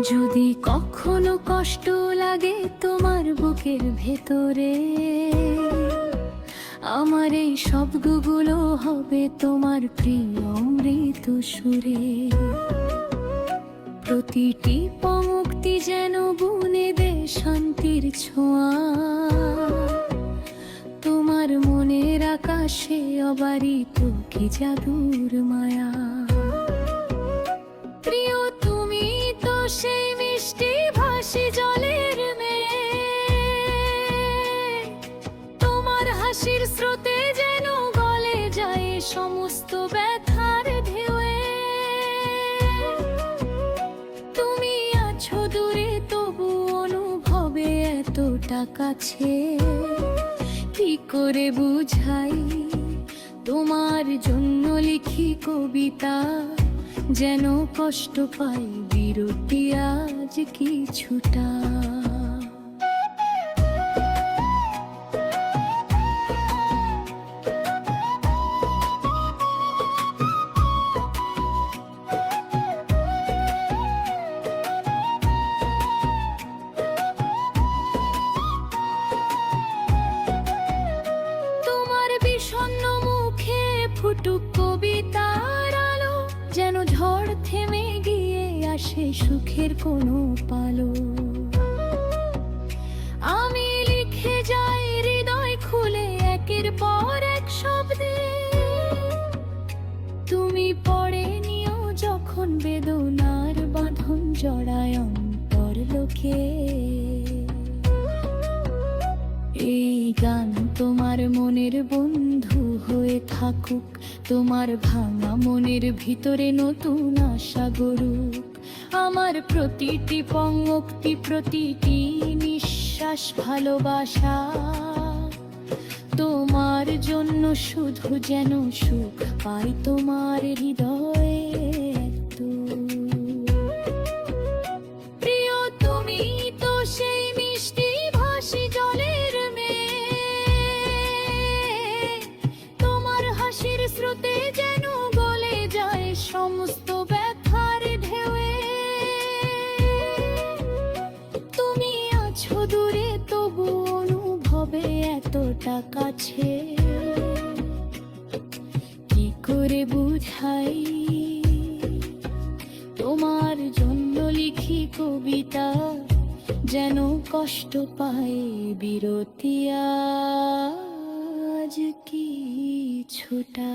যদি কখনো কষ্ট লাগে তোমার বুকের ভেতরে, আমার এই শব্দগুলো হবে তোমার প্রিয় অমৃত সুরে। প্রতিটি পংক্তি যেন বুনে দে শান্তির ছোঁয়া, তোমার মনের আকাশে অবারিত কি জাদুর মায়া। প্রিয় তুমি তো সেই মিষ্টি ভাসি জলের মেয়ে, তোমার হাসির স্রোতে যেন গলে যায় সমস্ত ব্যথার ঢেউয়ে। তুমি আছো দূরে তবু অনুভবে এতটা কাছে, কি করে বুঝাই তোমার জন্য লিখি কবিতা, যেন কষ্ট পাই বিরতি আজ কিছুটা। তোমার বিষণ্ণ মুখে ফুটুক কবিতার আলো, যেন ঝড় থেমে গিয়ে আসে সুখের কোনো পালো। আমি লিখে যাই হৃদয় খুলে একের পর এক শব্দে, তুমি পড়ে নিও যখন বেদনার বাঁধন জড়ায় অন্তর লোকে। এই গান তোমার মনের বন্ধু হয়ে থাকুক, তোমার ভাঙা মনের ভিতরে নতুন আশা গড়ুক। আমার প্রতিটি পংক্তি প্রতিটি নিঃশ্বাস ভালোবাসা, তোমার জন্য শুধু যেন সুখ পাই তোমার হৃদয়ে। প্রিয় তুমি তো সেই মিষ্টি ভাসি জলের মেয়ে, তোমার হাসির স্রোতে যেন গলে যায় সমস্ত ব্যথার ঢেউয়ে। তুমি আছো দূরে তবু অনুভবে এতটা কাছে, কি করে বুঝাই তোমার জন্য লিখি কবিতা, যেন কষ্ট পায় বিরতি আজ কিছুটা।